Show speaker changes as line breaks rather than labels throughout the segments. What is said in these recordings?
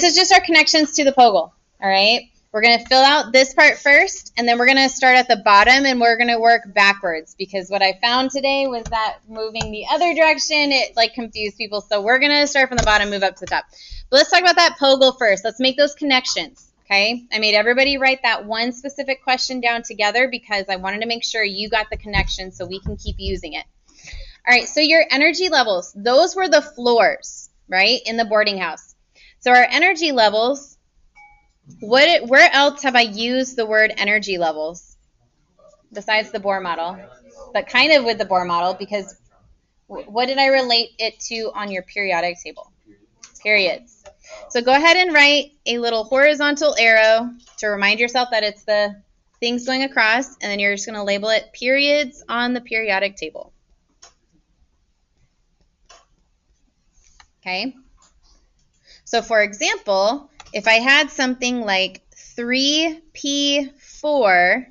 This is just our connections to the POGL, all right? We're going to fill out this part first, and then we're going to start at the bottom, and we're going to work backwards, because what I found today was that moving the other direction, it like confused people. So we're going to start from the bottom, move up to the top. But let's talk about that POGL first. Let's make those connections, okay? I made everybody write that one specific question down together because I wanted to make sure you got the connection so we can keep using it. All right, so your energy levels, those were the floors, right, in the boarding house. So our energy levels, where else have I used the word energy levels besides the Bohr model? But kind of with the Bohr model, because what did I relate it to on your periodic table? Periods. So go ahead and write a little horizontal arrow to remind yourself that it's the things going across, and then you're just going to label it periods on the periodic table. Okay? So for example, if I had something like 3P4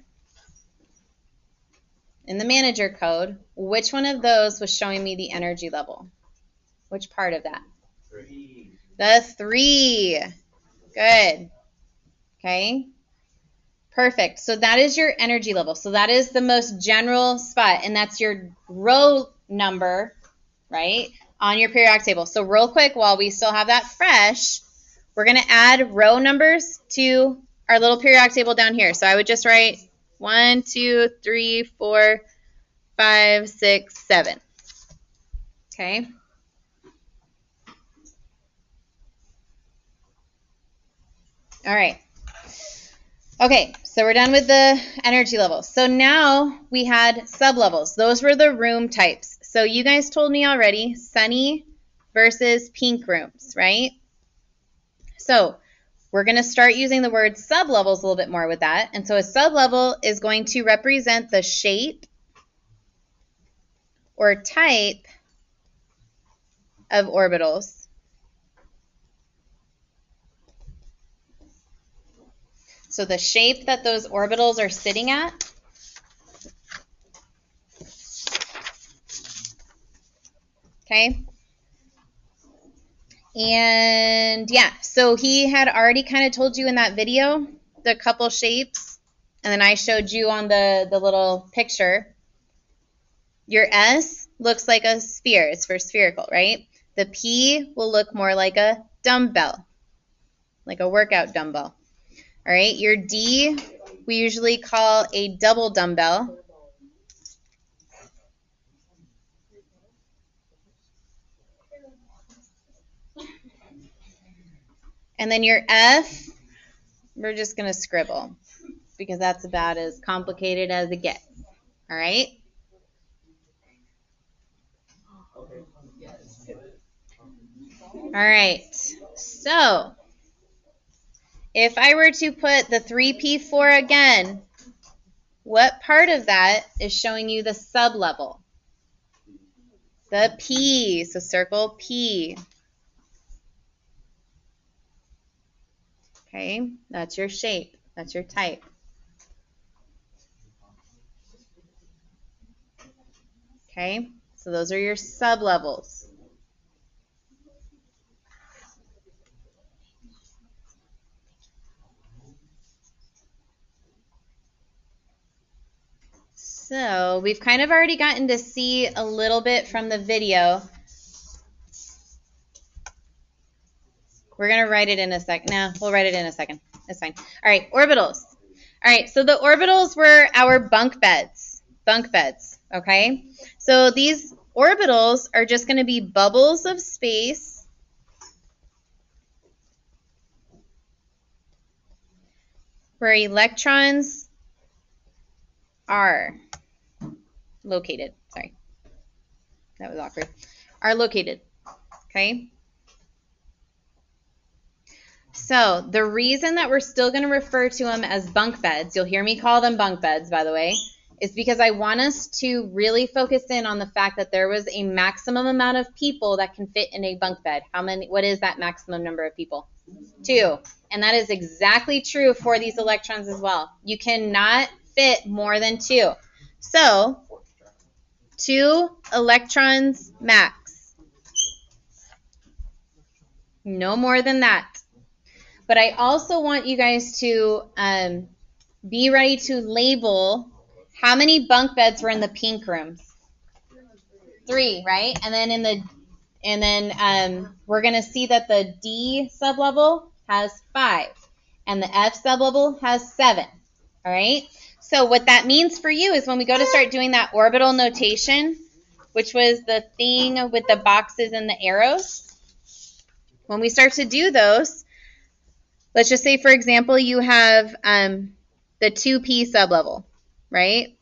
in the manager code, which one of those was showing me the energy level? Which part of that?
3.
The 3. Good. Okay. Perfect. So that is your energy level. So that is the most general spot, and that's your row number, right, on your periodic table. So real quick, while we still have that fresh, we're going to add row numbers to our little periodic table down here. So I would just write 1, 2, 3, 4, 5, 6, 7. Okay. All right. Okay, so we're done with the energy levels. So now we had sublevels. Those were the room types. So you guys told me already, sunny versus pink rooms, right? So we're going to start using the word sublevels a little bit more with that. And so a sublevel is going to represent the shape or type of orbitals. So the shape that those orbitals are sitting at. Okay. And yeah, so he had already kind of told you in that video the couple shapes, and then I showed you on the little picture. Your S looks like a sphere. It's for spherical, right? The P will look more like a dumbbell, like a workout dumbbell. All right, your D we usually call a double dumbbell. And then your F, we're just going to scribble because that's about as complicated as it gets. All right? All right. So if I were to put the 3P4 again, what part of that is showing you the sublevel? The P. So circle P. Okay, that's your shape. That's your type. Okay, so those are your sublevels. So we've kind of already gotten to see a little bit from the video. We're going to write it in a second. No, we'll write it in a second. That's fine. All right, orbitals. All right, so the orbitals were our bunk beds. Bunk beds, okay? So these orbitals are just going to be bubbles of space where electrons are located. Sorry, that was awkward. Are located, okay? So the reason that we're still going to refer to them as bunk beds, you'll hear me call them bunk beds, by the way, is because I want us to really focus in on the fact that there was a maximum amount of people that can fit in a bunk bed. How many? What is that maximum number of people? 2. And that is exactly true for these electrons as well. You cannot fit more than 2. So 2 electrons max. No more than that. But I also want you guys to be ready to label how many bunk beds were in the pink rooms. 3, right? And then we're going to see that the D sublevel has 5 and the F sublevel has 7. All right? So what that means for you is when we go to start doing that orbital notation, which was the thing with the boxes and the arrows, when we start to do those, let's just say, for example, you have the 2p sublevel, right?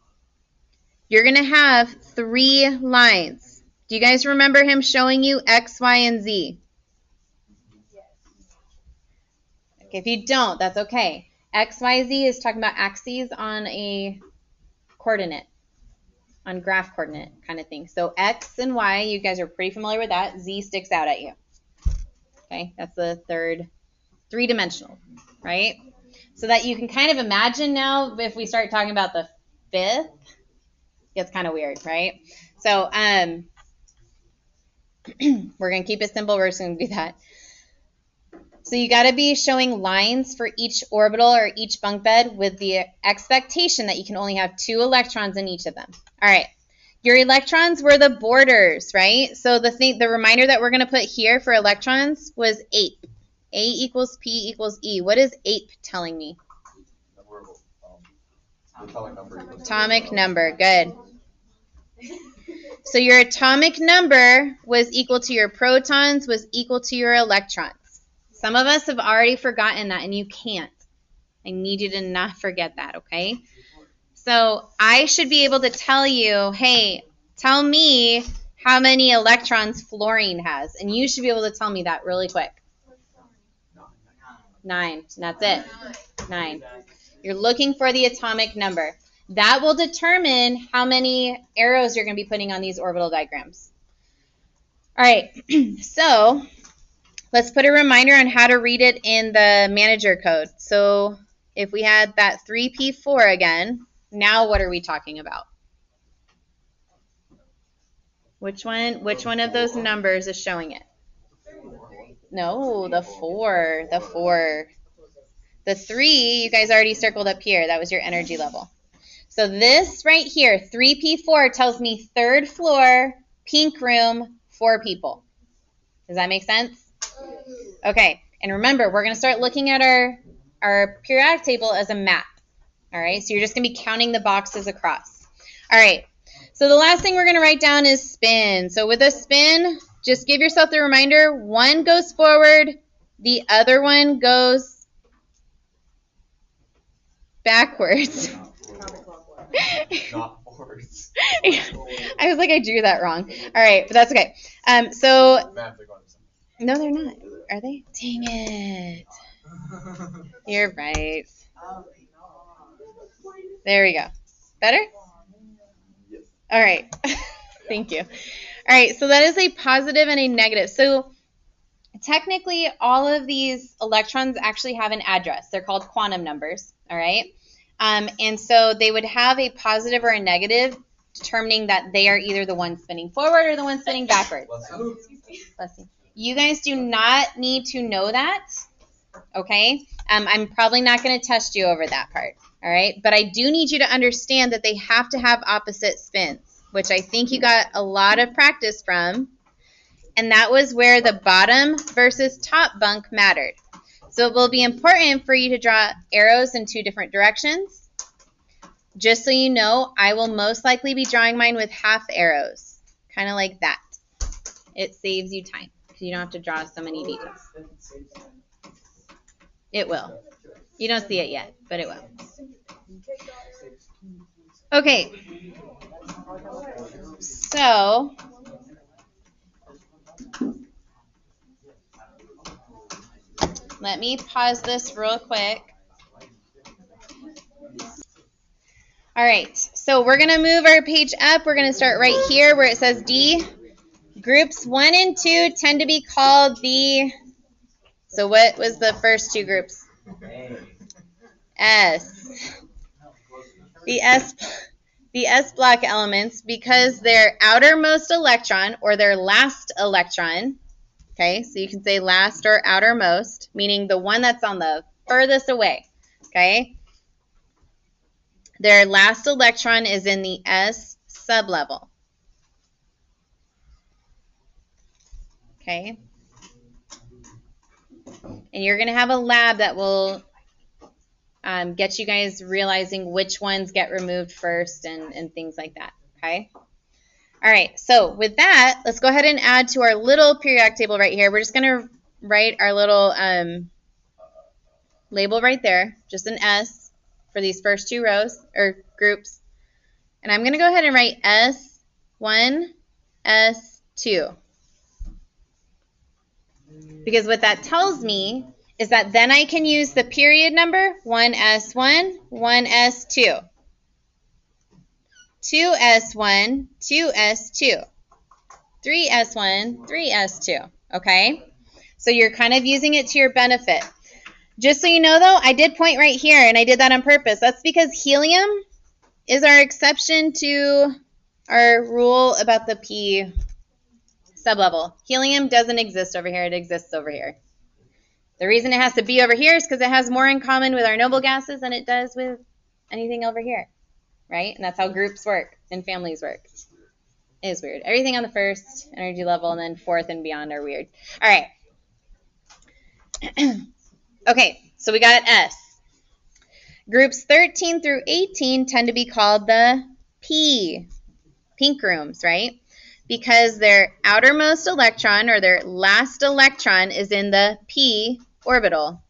You're going to have 3 lines. Do you guys remember him showing you X, Y, and Z? Okay, if you don't, that's okay. X, Y, Z is talking about axes on a coordinate, on graph coordinate kind of thing. So X and Y, you guys are pretty familiar with that. Z sticks out at you. Okay, that's the third, 3-dimensional, right? So that you can kind of imagine now if we start talking about the 5th, it gets kind of weird, right? So we're going to keep it simple. We're just going to do that. So you got to be showing lines for each orbital or each bunk bed with the expectation that you can only have 2 electrons in each of them. All right. Your electrons were the borders, right? So the reminder that we're going to put here for electrons was ape. A equals P equals E. What is ape telling me? Atomic number. Good. So your atomic number was equal to your protons, was equal to your electrons. Some of us have already forgotten that, and you can't. I need you to not forget that, okay? So I should be able to tell you, hey, tell me how many electrons fluorine has. And you should be able to tell me that really quick. 9. And that's it. 9. You're looking for the atomic number. That will determine how many arrows you're going to be putting on these orbital diagrams. All right. So let's put a reminder on how to read it in the manager code. So if we had that 3p4 again, now what are we talking about? Which one of those numbers is showing it? No, the 4. The 4. The 3, you guys already circled up here. That was your energy level. So this right here, 3p4, tells me 3rd floor, pink room, 4 people. Does that make sense? Okay, and remember, we're going to start looking at our periodic table as a map. All right, so you're just going to be counting the boxes across. All right, so the last thing we're going to write down is spin. So with a spin, just give yourself the reminder, one goes forward, the other one goes backwards.
Not forwards.
I was like, I drew that wrong. All right, but that's okay. No, they're not. Are they? Dang it. You're right. There we go. Better?
Yes.
All right. Thank you. All right, so that is a positive and a negative. So technically, all of these electrons actually have an address. They're called quantum numbers, all right? And so they would have a positive or a negative, determining that they are either the one spinning forward or the one spinning backwards. Bless you. You guys do not need to know that, okay? I'm probably not going to test you over that part, all right? But I do need you to understand that they have to have opposite spins, which I think you got a lot of practice from, and that was where the bottom versus top bunk mattered. So it will be important for you to draw arrows in 2 different directions. Just so you know, I will most likely be drawing mine with half arrows, kind of like that. It saves you time because you don't have to draw so many details. It will. You don't see it yet, but it will. Okay. So let me pause this real quick. All right, so we're going to move our page up. We're going to start right here where it says D. Groups 1 and 2 tend to be called the, so what was the first 2 groups? S. The S block elements, because their outermost electron or their last electron Okay, so you can say last or outermost, meaning the one that's on the furthest away. Okay, their last electron is in the S sublevel. Okay, and you're going to have a lab that will get you guys realizing which ones get removed first and things like that. Okay. All right, so with that, let's go ahead and add to our little periodic table right here. We're just going to write our little label right there, just an S for these first two rows or groups. And I'm going to go ahead and write S1, S2. Because what that tells me is that then I can use the period number 1S1, 1S2. 2S1, 2S2. 3S1, 3S2, okay? So you're kind of using it to your benefit. Just so you know, though, I did point right here, and I did that on purpose. That's because helium is our exception to our rule about the P sublevel. Helium doesn't exist over here. It exists over here. The reason it has to be over here is because it has more in common with our noble gases than it does with anything over here, right? And that's how groups work and families work. It is weird. Everything on the first energy level and then fourth and beyond are weird. All right. Okay, so we got S. Groups 13 through 18 tend to be called the P, pink rooms, right? Because their outermost electron or their last electron is in the P orbital.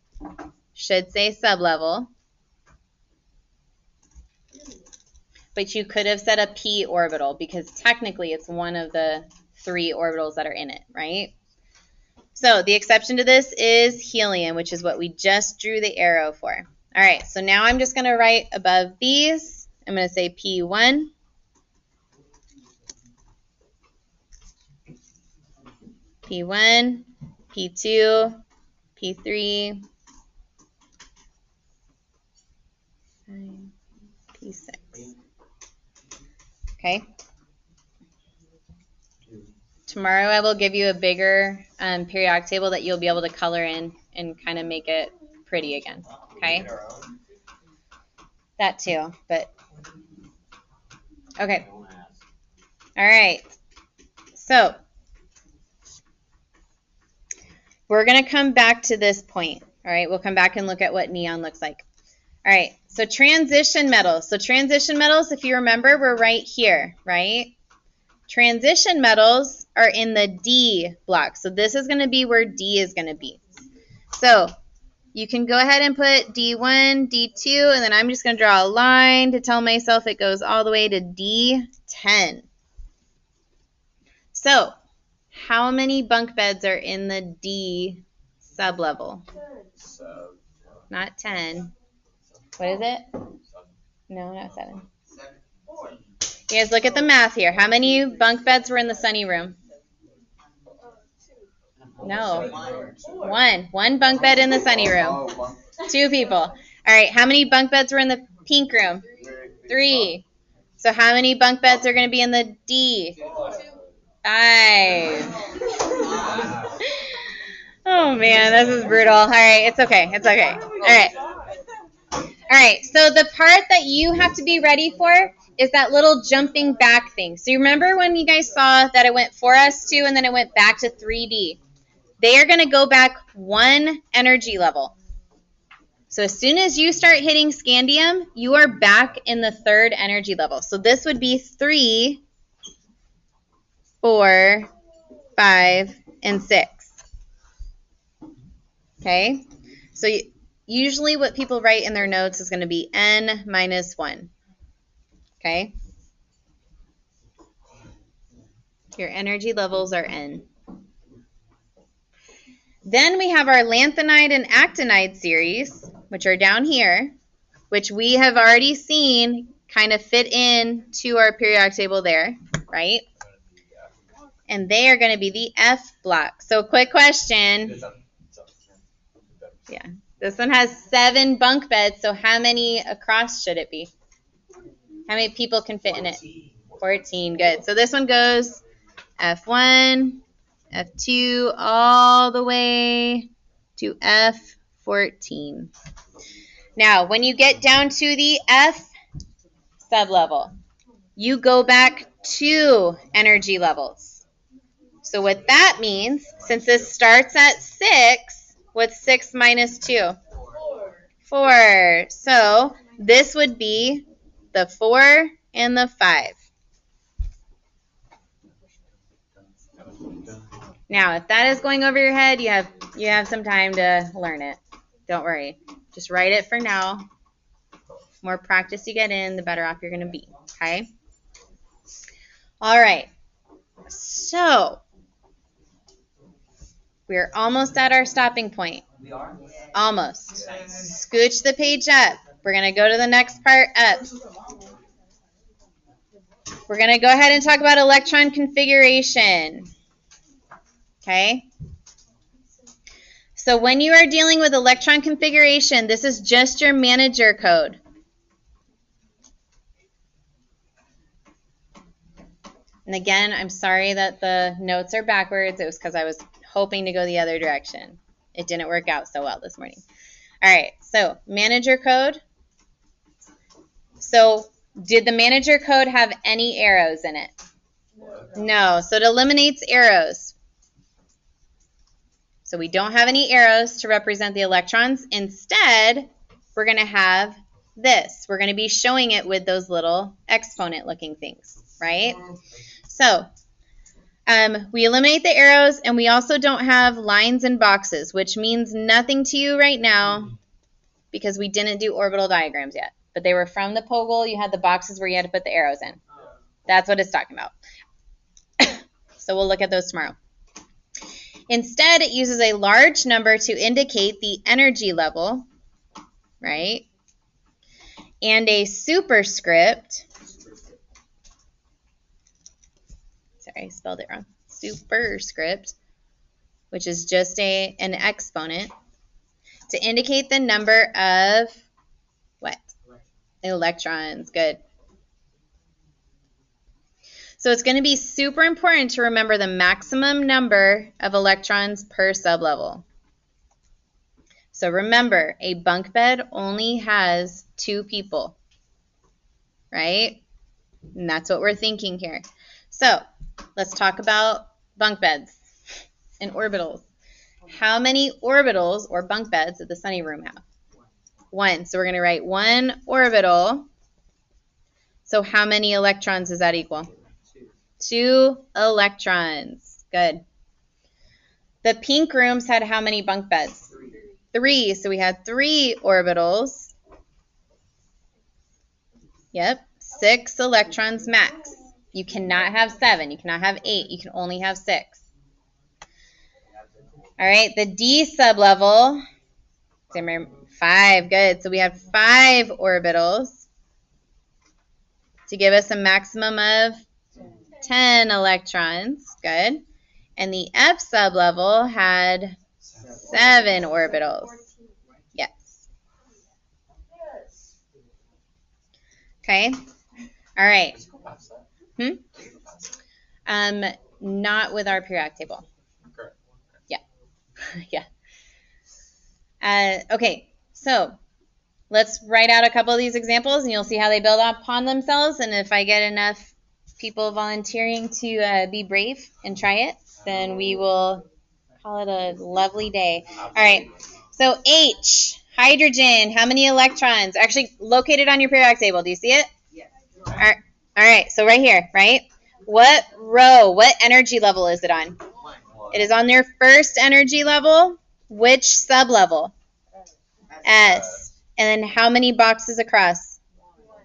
Should say sublevel. But you could have said a P orbital because technically it's one of the three orbitals that are in it, right? So the exception to this is helium, which is what we just drew the arrow for. All right, so now I'm just going to write above these, I'm going to say P1, P1, P2, P3, P6. Okay. Tomorrow I will give you a bigger periodic table that you'll be able to color in and kind of make it pretty again. Okay? That too, but okay. All right. So we're going to come back to this point. All right, we'll come back and look at what neon looks like. All right, so transition metals. So transition metals, if you remember, we're right here, right? Transition metals are in the D block. So this is going to be where D is going to be. So you can go ahead and put D1, D2, and then I'm just going to draw a line to tell myself it goes all the way to D10. So how many bunk beds are in the D sublevel? Not 10. What is it? No, not 7. You guys look at the math here. How many bunk beds were in the sunny room? No. One bunk bed in the sunny room. 2 people. All right, how many bunk beds were in the pink room? 3. So how many bunk beds are going to be in the D? 5. Oh, man, this is brutal. All right, it's okay. It's okay. All right. All right, so the part that you have to be ready for is that little jumping back thing. So you remember when you guys saw that it went 4s2 and then it went back to 3D? They are going to go back 1 energy level. So as soon as you start hitting scandium, you are back in the 3rd energy level. So this would be 3, 4, 5, and 6. Okay? So usually what people write in their notes is going to be n minus 1. Okay? Your energy levels are n. Then we have our lanthanide and actinide series, which are down here, which we have already seen kind of fit in to our periodic table there, right? And they are going to be the F block. So quick question. Yeah. This one has 7 bunk beds, so how many across should it be? How many people can fit in it? 14. Good. So this one goes F1, F2 all the way to F14. Now, when you get down to the F sublevel, you go back 2 energy levels. So what that means, since this starts at 6, what's 6 minus 2? 4. So this would be the 4 and the 5. Now, if that is going over your head, you have some time to learn it. Don't worry. Just write it for now. The more practice you get in, the better off you're going to be. Okay? All right. So, we're almost at our stopping point.
We are?
Almost. Scooch the page up. We're going to go to the next part up. We're going to go ahead and talk about electron configuration. Okay? So when you are dealing with electron configuration, this is just your manager code. And again, I'm sorry that the notes are backwards. It was because I was hoping to go the other direction. It didn't work out so well this morning. All right, so manager code. So did the manager code have any arrows in it? No, so it eliminates arrows. So we don't have any arrows to represent the electrons. Instead, we're going to have this. We're going to be showing it with those little exponent-looking things, right? So we eliminate the arrows, and we also don't have lines and boxes, which means nothing to you right now because we didn't do orbital diagrams yet. But they were from the POGL. You had the boxes where you had to put the arrows in. That's what it's talking about. So we'll look at those tomorrow. Instead, it uses a large number to indicate the energy level, right? And a superscript. Sorry, I spelled it wrong. Superscript, which is just an exponent, to indicate the number of what? Electrons. Good. So it's going to be super important to remember the maximum number of electrons per sublevel. So remember, a bunk bed only has 2 people, right? And that's what we're thinking here. So let's talk about bunk beds and orbitals. How many orbitals or bunk beds did the sunny room have? 1. So we're going to write 1 orbital. So how many electrons does that equal? 2 electrons. Good. The pink rooms had how many bunk beds? 3. So we had 3 orbitals. Yep. 6 electrons max. You cannot have 7. You cannot have 8. You can only have 6. All right. The D sublevel. 5. Good. So we have 5 orbitals to give us a maximum of 10 electrons. Good. And the F sublevel had 7 orbitals. Yes. Okay. All right. Not with our periodic table. Yeah. Yeah. Okay. So let's write out a couple of these examples, and you'll see how they build upon themselves. And if I get enough people volunteering to be brave and try it, then we will call it a lovely day. All right. So H, hydrogen, how many electrons? Actually located on your periodic table. Do you see it?
Yes.
All right. So right here, right? What row, what energy level is it on? It is on their first energy level. Which sublevel? S. And then how many boxes across?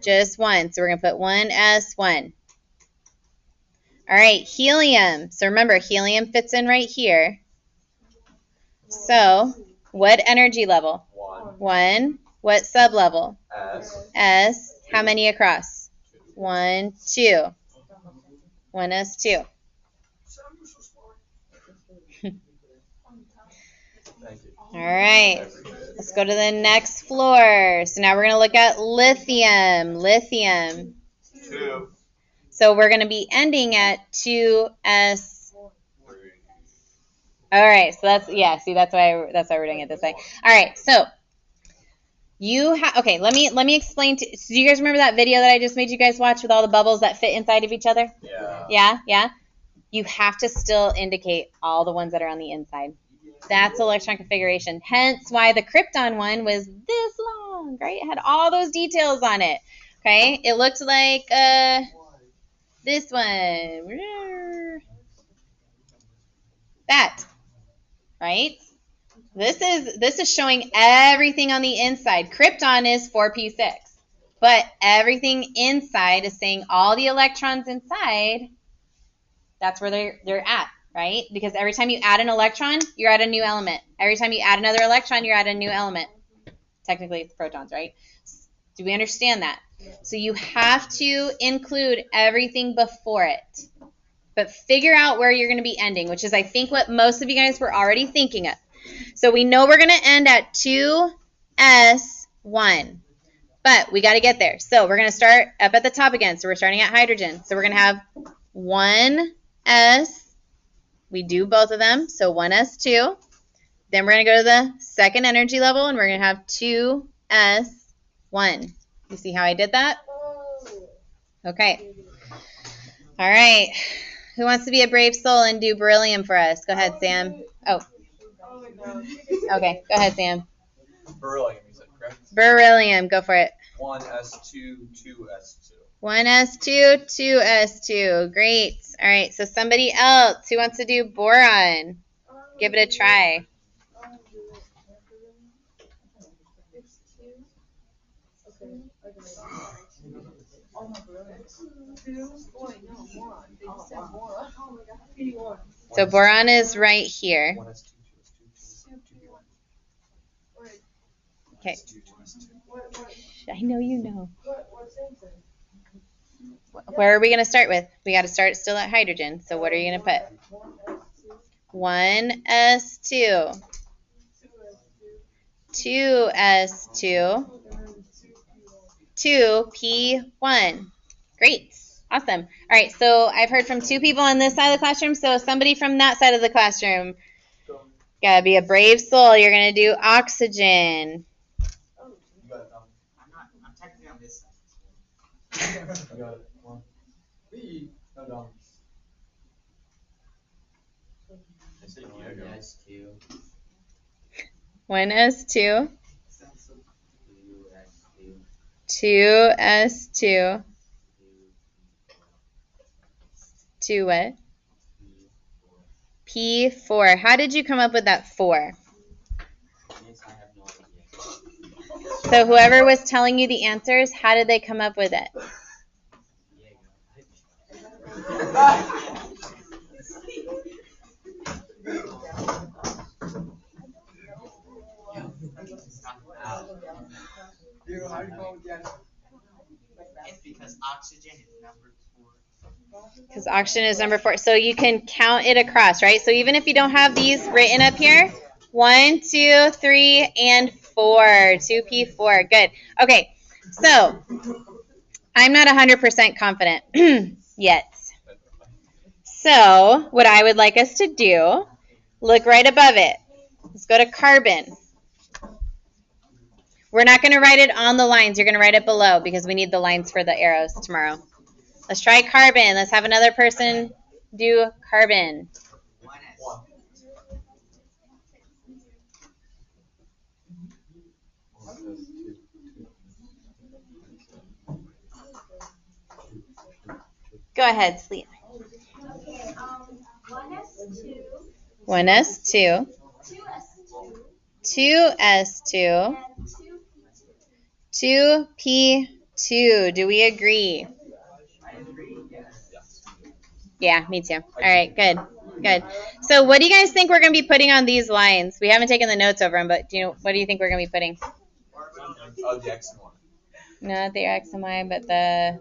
Just 1. So we're going to put 1s1. All right, helium. So remember, helium fits in right here. So what energy level? 1. What sublevel? S. How many across? 1, 2. 1s2. All right, let's go to the next floor. So now we're going to look at lithium. Lithium.
2.
So we're going to be ending at 2s3. All right, so that's that's why we're doing it this way. All right, so you have okay. Let me explain. Do you guys remember that video that I just made you guys watch with all the bubbles that fit inside of each other?
Yeah.
Yeah. You have to still indicate all the ones that are on the inside. That's electron configuration. Hence why the krypton one was this long, right? It had all those details on it. Okay, it looked like this one. That, right? This is showing everything on the inside. Krypton is 4p6. But everything inside is saying all the electrons inside, that's where they're at, right? Because every time you add an electron, you're at a new element. Every time you add another electron, you're at a new element. Technically, it's protons, right? Do we understand that? So you have to include everything before it. But figure out where you're going to be ending, which is, I think, what most of you guys were already thinking of. So we know we're going to end at 2s1. But we got to get there. So we're going to start up at the top again. So we're starting at hydrogen. So we're going to have 1s. We do both of them. So 1s2. Then we're going to go to the second energy level, and we're going to have 2s1. You see how I did that? Okay. All right. Who wants to be a brave soul and do beryllium for us? Go ahead, Sam. Oh. Okay. Go ahead, Sam.
Beryllium, you said, correct?
Beryllium. Go for it.
1s2, 2s2.
1s2, 2s2. Great. All right. So somebody else who wants to do boron, give it a try. So boron is right here.
1s2, 2s2, 2s2.
Okay. I know you know. Where are we going to start with? We got to start still at hydrogen. So what are you going to put? 1s2. 2s2. 2p1. Great. Awesome. All right, so I've heard from two people on this side of the classroom, so somebody from that side of the classroom. Gotta be a brave soul. You're going to do oxygen.
You got it, Tom.
I'm technically on this side.
I got it. Come on. No, Dom. I said Diego.
Yes, two.
1s2.
Two, that's two.
2s2. 2 what? P4. How did you come up with that 4?
Yes, I have no idea.
So whoever was telling you the answers, how did they come up with it?
It's because oxygen is number 4.
Because oxygen is number 4. So you can count it across, right? So even if you don't have these written up here, 1, 2, 3, and 4. 2p4. Good. Okay. So I'm not 100% confident yet. So what I would like us to do, look right above it. Let's go to carbon. We're not going to write it on the lines. You're going to write it below because we need the lines for the arrows tomorrow. Let's try carbon. Let's have another person do carbon.
1s.
Go ahead, sleep.
Okay, 1s2,
1s2,
2s2,
2s2,
and 2p2.
2p2. Do we agree?
I agree, yes.
Yeah, me too. All right, good. Good. So what do you guys think we're going to be putting on these lines? We haven't taken the notes over them, but what do you think we're going to be putting?
Oh, the X and Y.
Not the X and Y, but the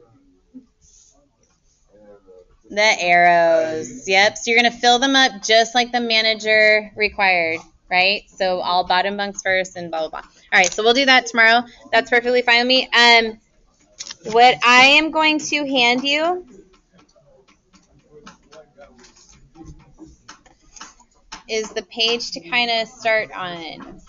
arrows. Yep. So you're going to fill them up just like the manager required, right? So all bottom bunks first and blah, blah, blah. All right. So we'll do that tomorrow. That's perfectly fine with me. What I am going to hand you is the page to kind of start on.